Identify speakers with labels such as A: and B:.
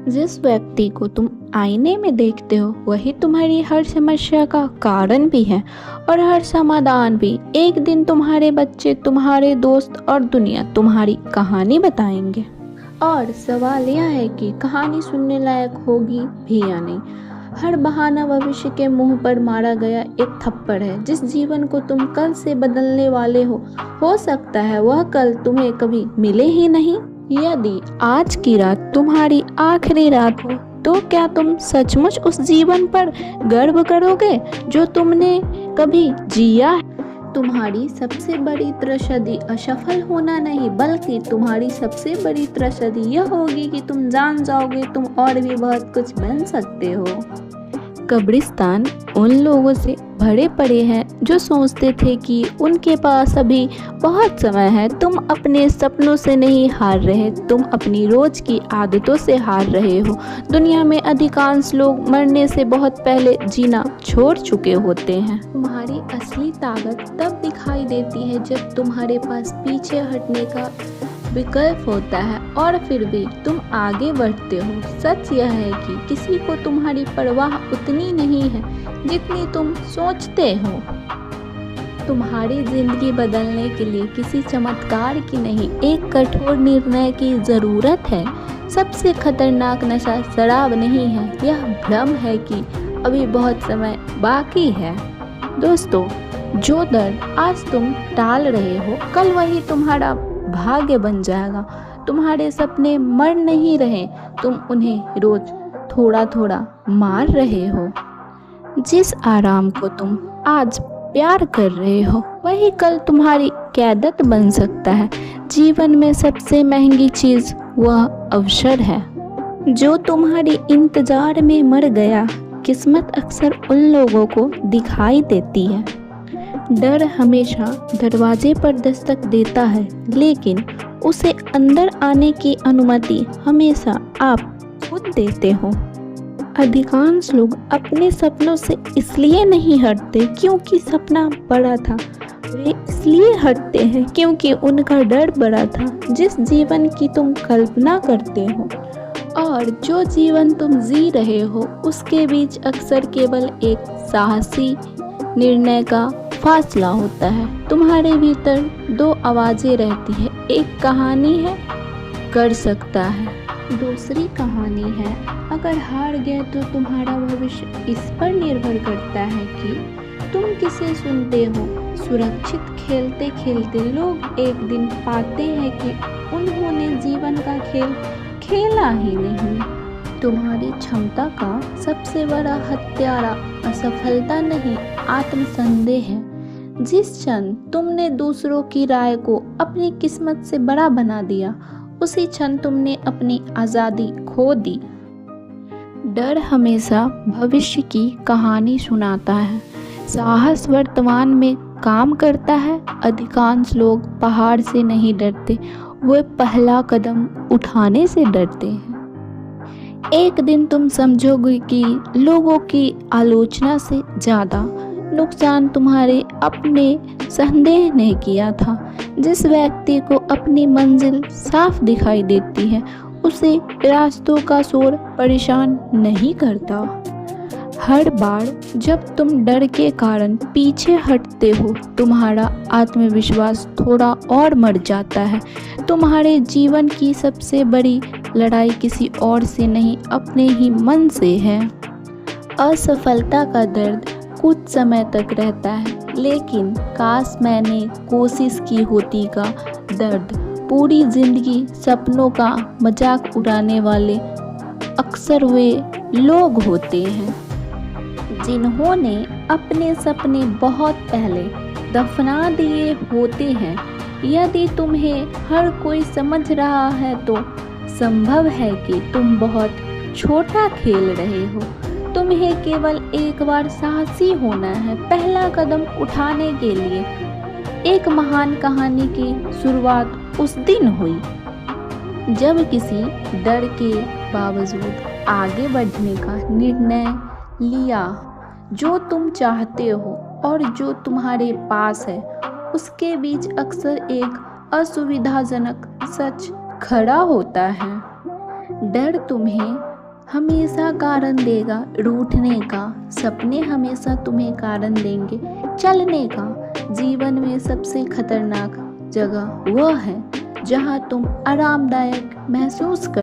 A: जिस व्यक्ति को तुम आईने में देखते हो वही तुम्हारी हर समस्या का कारण भी है और हर समाधान भी। एक दिन तुम्हारे बच्चे, तुम्हारे दोस्त और दुनिया तुम्हारी कहानी बताएंगे। और सवाल यह है कि कहानी सुनने लायक होगी भी या नहीं। हर बहाना भविष्य के मुंह पर मारा गया एक थप्पड़ है। जिस जीवन को तुम कल से बदलने वाले हो सकता है वह कल तुम्हें कभी मिले ही नहीं। यदि आज की रात तुम्हारी आखिरी रात हो तो क्या तुम सचमुच उस जीवन पर गर्व करोगे जो तुमने कभी जिया है? तुम्हारी सबसे बड़ी त्रसदी असफल होना नहीं, बल्कि तुम्हारी सबसे बड़ी त्रसदी यह होगी कि तुम जान जाओगे तुम और भी बहुत कुछ बन सकते हो। कब्रिस्तान उन लोगों से भरे पड़े हैं जो सोचते थे कि उनके पास अभी बहुत समय है। तुम अपने सपनों से नहीं हार रहे, तुम अपनी रोज की आदतों से हार रहे हो। दुनिया में अधिकांश लोग मरने से बहुत पहले जीना छोड़ चुके होते हैं। तुम्हारी असली ताकत तब दिखाई देती है जब तुम्हारे पास पीछे हटने का विकल्प होता है और फिर भी तुम आगे बढ़ते हो। सच यह है कि किसी को तुम्हारी परवाह उतनी नहीं है जितनी तुम सोचते हो। तुम्हारी जिंदगी बदलने के लिए किसी चमत्कार की नहीं, एक कठोर निर्णय की जरूरत है। सबसे खतरनाक नशा शराब नहीं है, यह भ्रम है कि अभी बहुत समय बाकी है। दोस्तों, जो दर्द आज तुम टाल रहे हो कल वही तुम्हारा भाग्य बन जाएगा। तुम्हारे सपने मर नहीं रहे, तुम उन्हें रोज थोड़ा थोड़ा मार रहे हो। जिस आराम को तुम आज प्यार कर रहे हो वही कल तुम्हारी कैदत बन सकता है। जीवन में सबसे महंगी चीज वह अवसर है जो तुम्हारे इंतजार में मर गया। किस्मत अक्सर उन लोगों को दिखाई देती है। डर हमेशा दरवाजे पर दस्तक देता है, लेकिन उसे अंदर आने की अनुमति हमेशा आप खुद देते हो। अधिकांश लोग अपने सपनों से इसलिए नहीं हटते क्योंकि सपना बड़ा था, वे इसलिए हटते हैं क्योंकि उनका डर बड़ा था। जिस जीवन की तुम कल्पना करते हो और जो जीवन तुम जी रहे हो उसके बीच अक्सर केवल एक साहसी निर्णय का फासला होता है। तुम्हारे भीतर दो आवाजें रहती है, एक कहानी है कर सकता है, दूसरी कहानी है अगर हार गए तो तुम्हारा भविष्य इस पर निर्भर करता है कि तुम किसे सुनते हो। सुरक्षित खेलते खेलते लोग एक दिन पाते हैं कि उन्होंने जीवन का खेल खेला ही नहीं। तुम्हारी क्षमता का सबसे बड़ा हत्यारा असफलता नहीं, आत्मसंदेह है। जिस क्षण तुमने दूसरों की राय को अपनी किस्मत से बड़ा बना दिया उसी क्षण तुमने अपनी आज़ादी खो दी। डर हमेशा भविष्य की कहानी सुनाता है, साहस वर्तमान में काम करता है। अधिकांश लोग पहाड़ से नहीं डरते, वे पहला कदम उठाने से डरते हैं। एक दिन तुम समझोगे कि लोगों की आलोचना से ज़्यादा नुकसान तुम्हारे अपने संदेह ने किया था। जिस व्यक्ति को अपनी मंजिल साफ दिखाई देती है उसे रास्तों का शोर परेशान नहीं करता। हर बार जब तुम डर के कारण पीछे हटते हो तुम्हारा आत्मविश्वास थोड़ा और मर जाता है। तुम्हारे जीवन की सबसे बड़ी लड़ाई किसी और से नहीं, अपने ही मन से है। असफलता का दर्द कुछ समय तक रहता है, लेकिन काश मैंने कोशिश की होती का दर्द पूरी जिंदगी। सपनों का मजाक उड़ाने वाले अक्सर वे लोग होते हैं जिन्होंने अपने सपने बहुत पहले दफना दिए होते हैं। यदि तुम्हें हर कोई समझ रहा है तो संभव है कि तुम बहुत छोटा खेल रहे हो। तुम्हें केवल एक बार साहसी होना है, पहला कदम उठाने के लिए। एक महान कहानी की शुरुआत उस दिन हुई जब किसी डर के बावजूद आगे बढ़ने का निर्णय लिया। जो तुम चाहते हो और जो तुम्हारे पास है उसके बीच अक्सर एक असुविधाजनक सच खड़ा होता है। डर तुम्हें हमेशा कारण देगा रूठने का, सपने हमेशा तुम्हें कारण देंगे चलने का। जीवन में सबसे खतरनाक जगह वह है जहाँ तुम आरामदायक महसूस कर